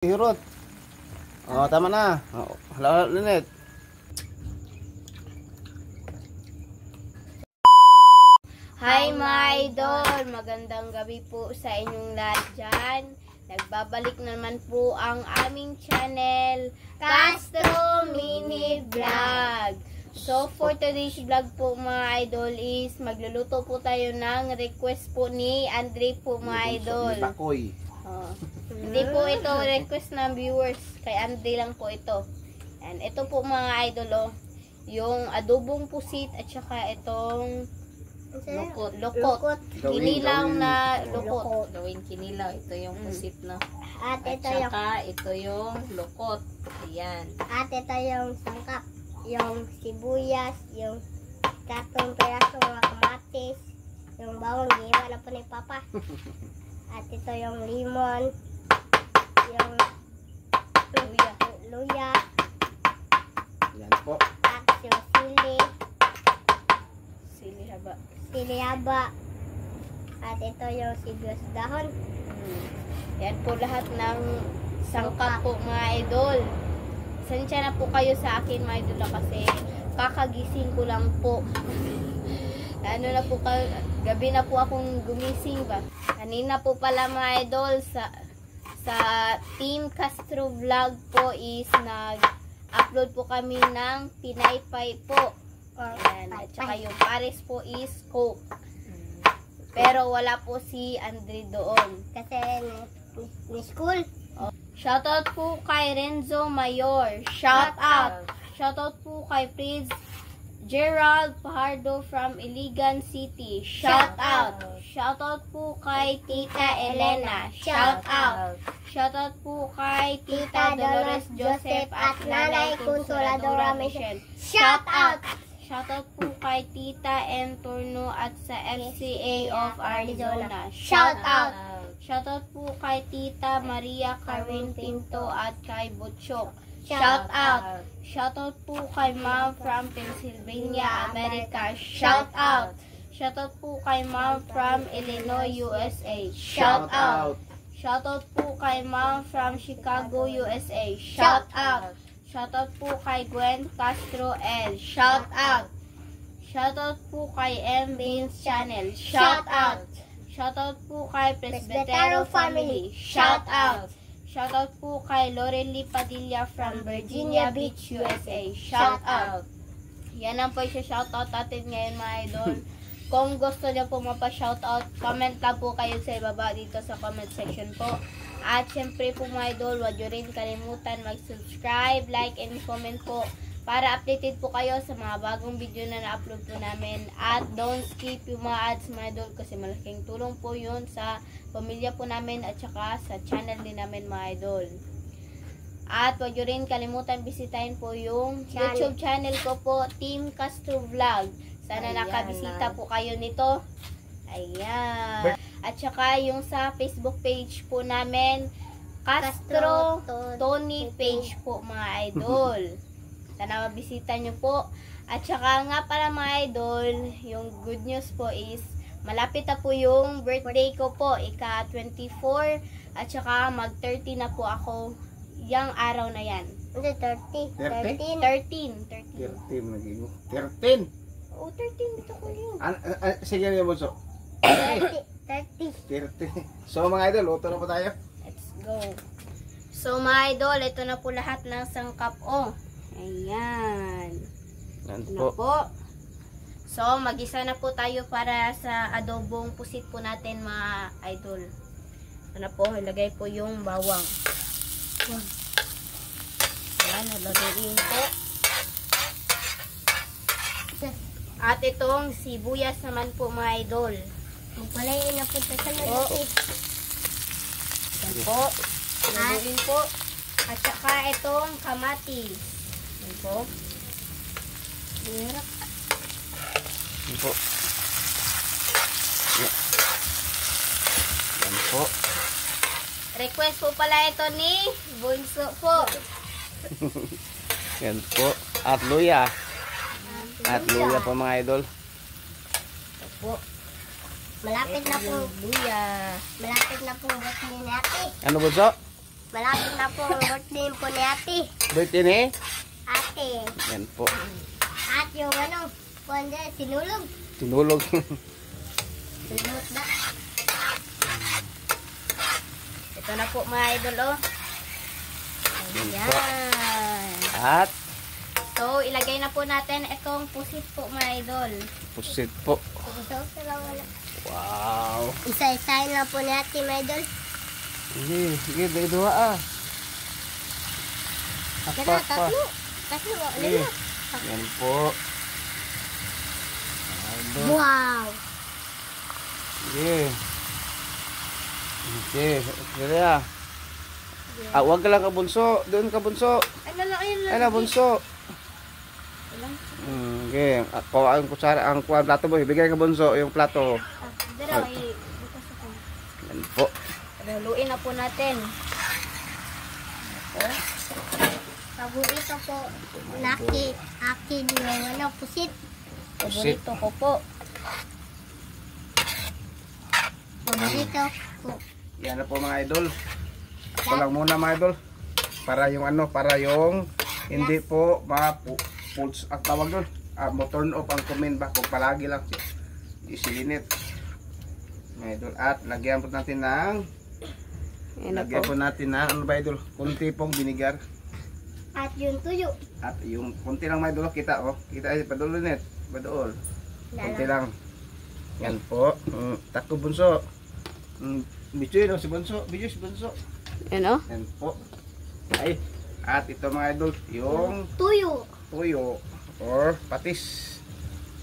Hirot. Oh, tama na. Oh, hala, Linet. Hi mga idol! Magandang gabi po sa inyong lahat dyan. Nagbabalik naman po ang aming channel, Castro Mini Vlog. So for today's vlog po mga idol is magluluto po tayo ng request po ni Andre po mga idol. Bakoy. Hindi po ito request ng viewers, kay Andre lang po ito. And ito po mga idol yung adobong pusit at saka itong lokot. Kinilaw na lokot. Gawin kinilaw. Ito yung pusit na. At At saka ito yung lokot. Ayan. At ito yung sangkap, yung sibuyas, yung katong peraso ng kamatis, yung bawang giwa na po ni Papa. At ito yung limon, yung luya, Yan po. at yung sili haba. sili haba, at ito yung sibuyas dahon. Yan po lahat ng sangkap po mga idol. Sensya na po kayo sa akin mga idol kasi kakagising ko lang po. Ano na po, gabi na po akong gumising ba. Kanina po pala mga idol sa Team Castro Vlog po is nag-upload po kami ng tinaypay po. Ayan. At saka yung pares po is Coke. Pero wala po si Andre doon. Kasi ni school. Shoutout po kay Renzo Mayor. Shoutout. Shoutout po kay Prince Gerald Pajardo from Iligan City. Shoutout. Shoutout po kay Tita Elena. Shoutout. Shoutout po kay Tita Dolores Joseph at Nanay Consoladora Michelle. Shoutout. Shoutout po kay Tita M. Turno at sa FCA of Arizona. Shoutout. Shoutout po kay Tita Maria Karen Pinto at kay Butchok. Shoutout. Shoutout po kay Mom from Pennsylvania, America. Shoutout. Shoutout po kay Mom from Illinois, USA. Shoutout. Shoutout po kay Mom from Chicago, USA. Shoutout. Shoutout po kay Gwen Castro L. Shoutout. Shoutout po kay M. Beans Channel. Shoutout. Shoutout po kay Presbytero Family. Shoutout. Shoutout po kay Lorely Padilla from Virginia Beach, USA. Shoutout. Yan ang po yung shoutout natin ngayon mga idol. Kung gusto niyo po mapa-shoutout, comment lang po kayo sa ibaba dito sa comment section po. At syempre po mga idol, huwag nyo rin kalimutan mag-subscribe, like, and comment po para updated po kayo sa mga bagong video na na-upload po namin. At don't skip yung mga ads mga idol kasi malaking tulong po yun sa pamilya po namin at saka sa channel din namin mga idol. At huwag nyo rin kalimutan bisitahin po yung YouTube channel ko po, Team Castro Vlog. Sana nakabisita po kayo nito. Ayan. At saka yung sa Facebook page po namin, Castro Tony page po mga idol. Sana mabisita nyo po. At saka nga pala mga idol, yung good news po is malapit na po yung birthday ko po, ika-24. At saka mag-30 na po ako yung araw na yan. 30. 13 naging 13. Oh, 13 dito ko yun. Sige niyo bunso. 30. So mga idol, luto na po tayo. Let's go. So mga idol, ito na po lahat ng sangkap. Ayan. Yan Ano po. po? So, mag-isa na po tayo para sa adobong pusit po natin mga idol. Ano po, ilagay po yung bawang. Ayan, nalagay po. At itong sibuyas naman po mga idol. Magpalayin na po sa Po. Ayan po. Nalagay po. At saka itong kamatis. Ayan po. Hirap. Yan po. Yan po. Request po pala ito ni Bunso po. Yan po. At luya. At luya po mga idol. Ito po. Malapit na po. Luya. Malapit na po birthday natin. Ano bunso? Malapit na po ang birthday po ni ate. Birthday ni? Ate. Yan po. At yung ano, kuwanda, sinulog. Tinulog. Sinulog na. Ito na po mga idol, oh. Ayan. At So, ilagay na po natin itong pusit po mga idol. pusit po. Isa-isa lang wala. Wow. Isa-isahin lang po ni ate, my idol. Sige, sige, dua ah. Kaya Apa, na, apa. tatlo. Tatlo, Sige. lima. Yan po. Idol. Wow! Sige. Sige, sige ah. Ah, wag ka lang ka bunso. Doon ka bunso. Ay, lalaki Ay na bunso. Okay. Ako ang kutsara, ang kuwan plato mo. Ibigay ka bunso yung plato. Dara, bukas ako. Yan po. Haluin na po natin. Paborito po, laki, akin yung ano, pusit. Paborito ko po. Paborito po. Yan na po mga idol. Ito lang muna mga idol. Para yung ano, para yung hindi po pulse ang tawag doon. Mo turn off ang kumin ba kung palagi lang isilinit. Mga idol. At lagyan po natin ng lagyan po natin ng ano ba idol? Kunti pong binigar. At yung tuyo. At yung kunti lang mga idol, kita oh. Kita ay padulinet. Badool. Kunti lang. Yan po. Tako bunso. Bichoy no si bunso. Bichoy si bunso. Yan o. Yan po. Ay. At ito mga idol, yung Tuyo. tuyo or patis.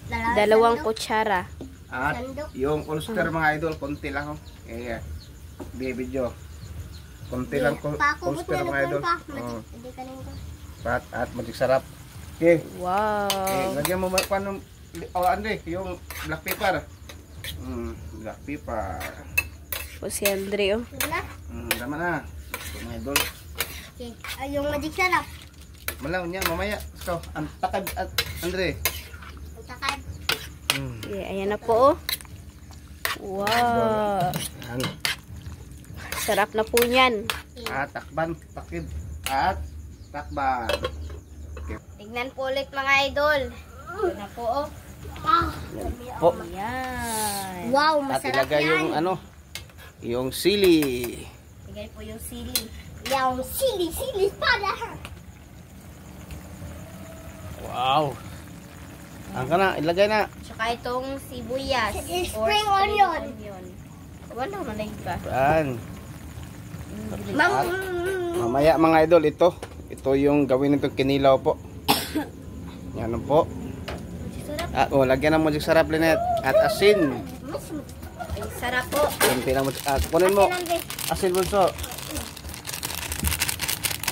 Dalawang sandok. kutsara. At Sandok. yung ulster mga idol, konti lang oh. Eh, video. Konti lang Pakubot ulster na mga idol. pa. Oh. Hindi ka nang At magic sarap. Okay. Wow. Lagyan mo paano Andre, yung black pepper. Black pepper. Po si Andre, oh. Wala. Tama na. Ito mga idol. Okay. Ay, yung magic sarap. Malaw niya mamaya. So, ang takad at Andre. Ang takad. Okay, ayan na po, oh. Wow. Yan. Sarap na po niyan. At takban, takid. At takban. Tignan po ulit mga idol. Ito na po, oh. Ah. Po. Ayan. Wow, At masarap ilagay yan. yung ano, yung sili. Bigay po yung sili. Yung sili pala. Wow. Ang kana, ilagay na. Tsaka itong sibuyas. Spring onion. Wala, manay ba? Yan. Ma'am. Mamaya mga idol, ito. Ito yung gawin nitong kinilaw po. Yan po. At lagyan ng magic sarap linet. At asin. Ay, sarap po. Kunti lang kunin mo. Asin bunso.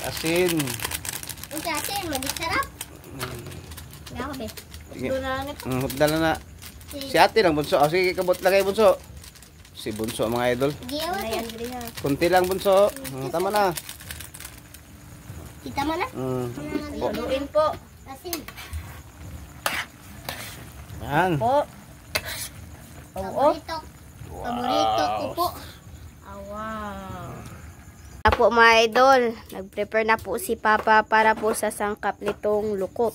Asin. Ang kasi, magic sarap. Nga be. Sige. Ito na nito. Dala na. Si ate lang bunso. O sige, kabot lagay bunso. Si bunso mga idol. Giyawa Ay, to. Andre, ha. Kunti lang bunso. Tama na. Kita mo na? Po. Haluin po. Asin. Yan. Po. Oo. Paborito ko po. Wow. Na po mga idol, nag-prepare na po si Papa para po sa sangkap nitong lukot.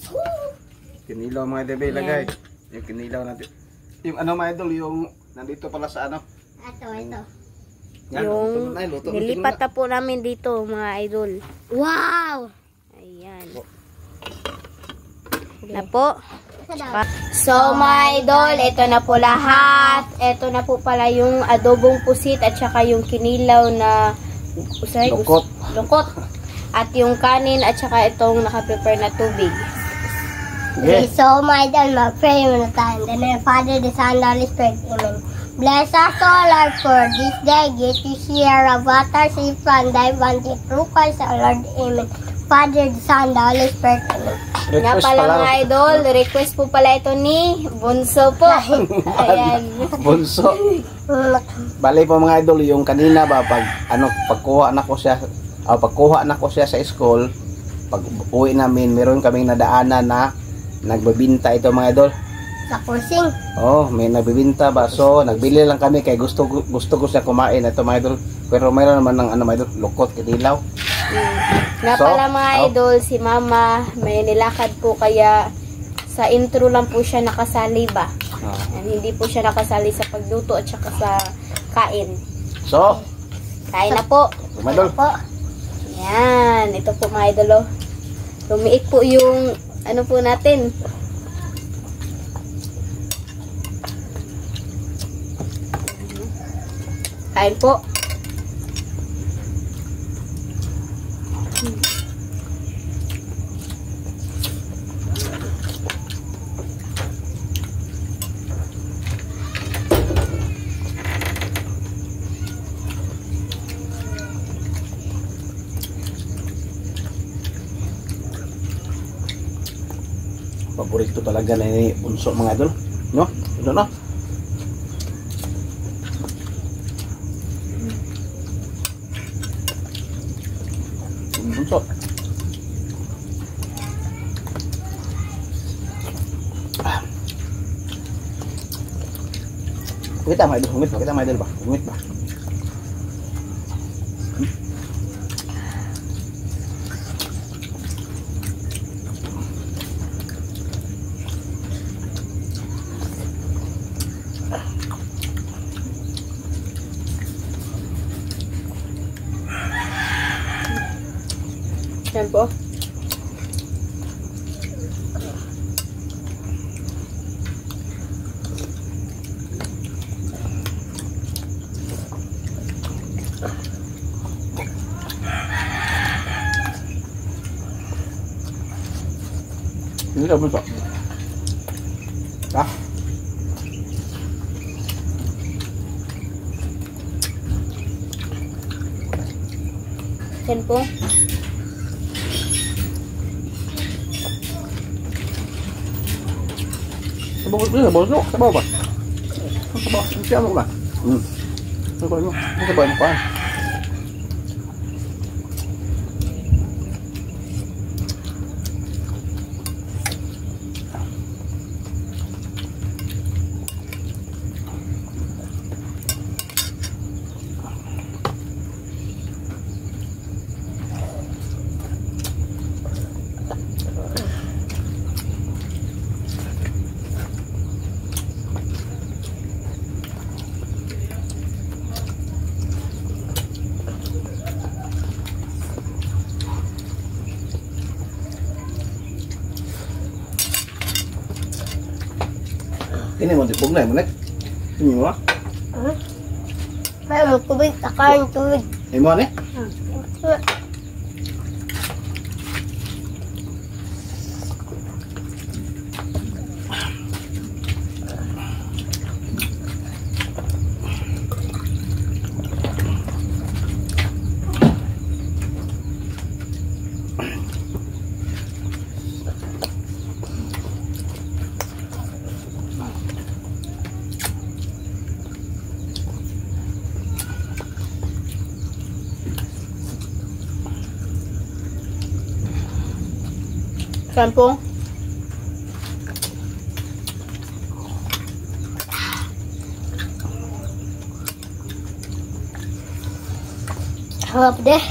Kinilaw mga idol, ilagay. Yung kinilaw natin. Yung ano mga idol, yung nandito pala sa ano. Ito. Yan, Yung luto nilipat na po namin dito mga idol. Wow! Ayan. Na po. Ito daw. So mga idol, ito na po lahat. Ito na po pala yung adobong pusit at saka yung kinilaw na Lukot. lukot. At yung kanin at saka itong nakaprepare na tubig. Okay, so my dad, mag-pray muna tayo. In the name of the Father, the Son, and the Holy Spirit. Amen. Bless us, O Lord, for this day. Get to share of water, safe from thy bounty through Christ, our Lord. Amen. Father, the Son, and the Holy Spirit. Amen. Nga pala mga idol, request po pala ito ni Bunso po. Ayan. Bunso. Bali po mga idol, yung kanina ba pagkuha na ko siya sa school, pag uwi namin, meron kaming nadaanan na nagbebenta ito mga idol. Sa kursing. Oh, may nagbebenta ba? So, nagbili lang kami kay gusto ko siya kumain ito mga idol. Pero mayroon naman ng ano mga idol, lukot, kadilaw. Nga So, pala mga idol, si Mama may nilakad po kaya sa intro lang po siya nakasali ba? And hindi po siya nakasali sa pagluto at saka sa kain. So, Kain na po. mga idol. Po. Yan, ito po mga idol. Lumiik po yung ano po natin. Kain po. Paborito talaga na ni Bunso mga idol. No? Ito no? Bunso. Kita mga idol, humit ba? Kita mga idol ba? Humit ba? Yan po. Ini dah Bunso. Dah. Yan po. Busok, sabaw ba? Sabaw, siya mo ba? Sabaw mo. Sabaw mo pa. Ini mau dipugna mo nek. Ini mo. May mo tubig, takain tubig. Ini mo nek. Yan po. Harap deh.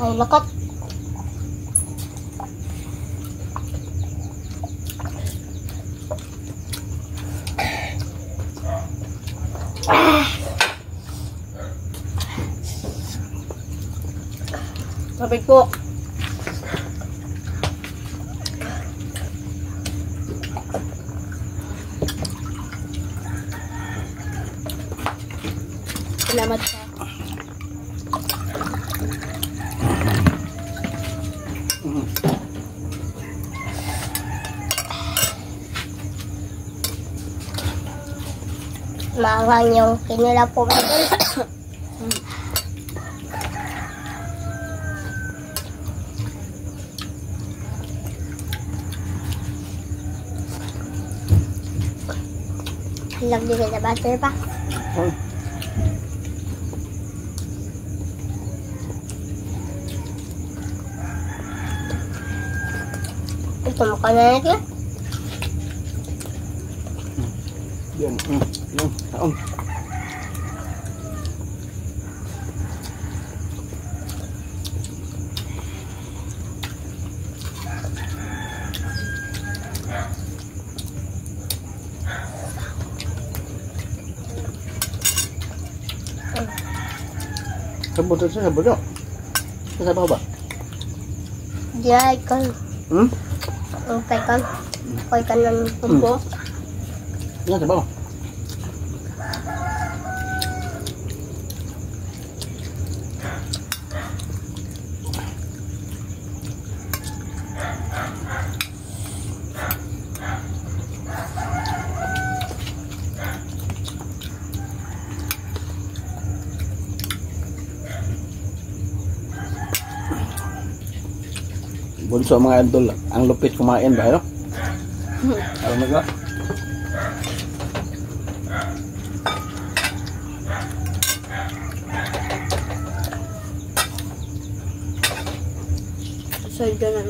Ay, lakot. Sabik po. Salamat sa Mawang yung kinila po ba dun? Lagyan ka sa butter pa. Ito mo ka na natin. Yan. Yan. Taon. buto sa buto. Kasama ko ba? Diyan kan. Hmm? Okay kan. Okay kan ng pumpo. Yan, sabaw. Bunso mga idol, ang lupit kumain ba, no? Alam mo ba? So, ganun.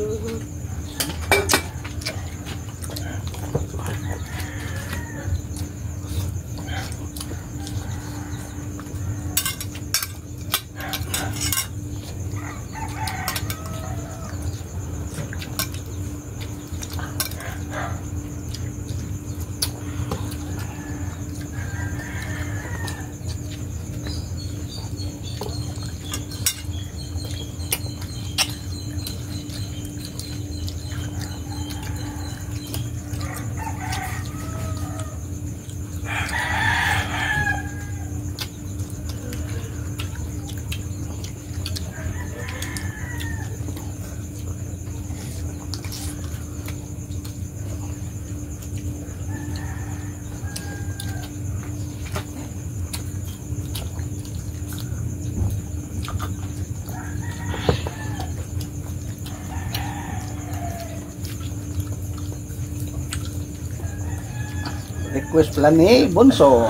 Request pala ni Bunso.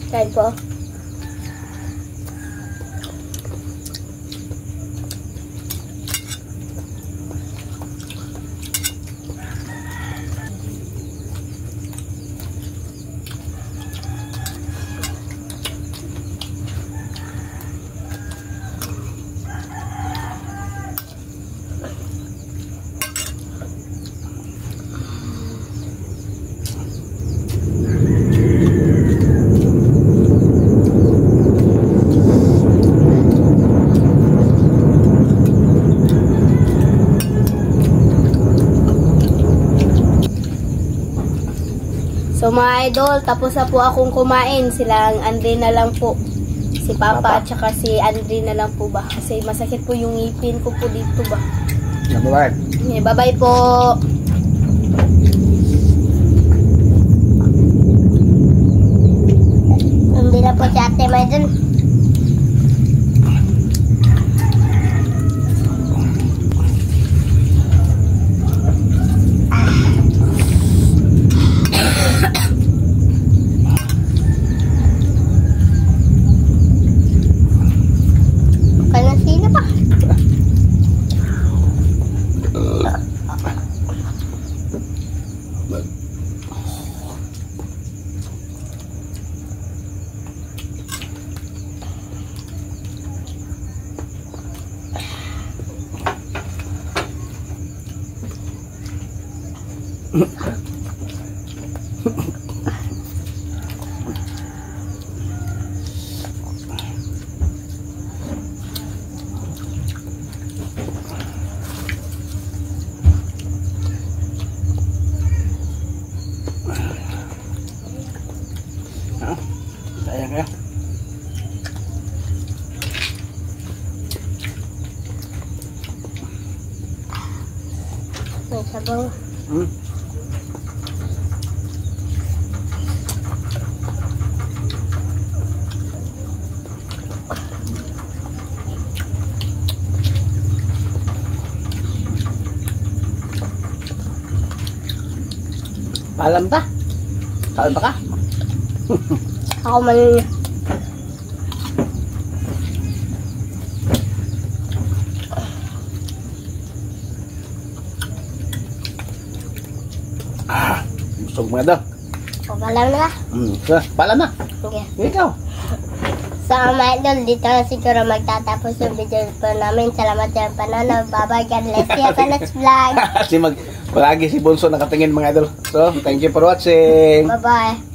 Kain po. So mga idol, tapos na po akong kumain. Silang Andre na lang po. Si Papa at saka si Andre na lang po ba. Kasi masakit po yung ngipin ko po dito ba. Bye-bye. Okay, bye-bye po. Hindi na po si Ate May dun. Kaya sila pa. Sayang kayo. May sabaw. Hmm? Paalam ta? Kain pa ka? Ako maliliit. Busog mo na daw. O, paalam na. So, paalam na. Okay. Ikaw. So, mga idol, dito na siguro magtatapos yung video po namin. Salamat sa panonood. Bye-bye. God bless you. Sa next vlog. Palagi si Bunso nakatingin mga idol. So, thank you for watching. Bye-bye.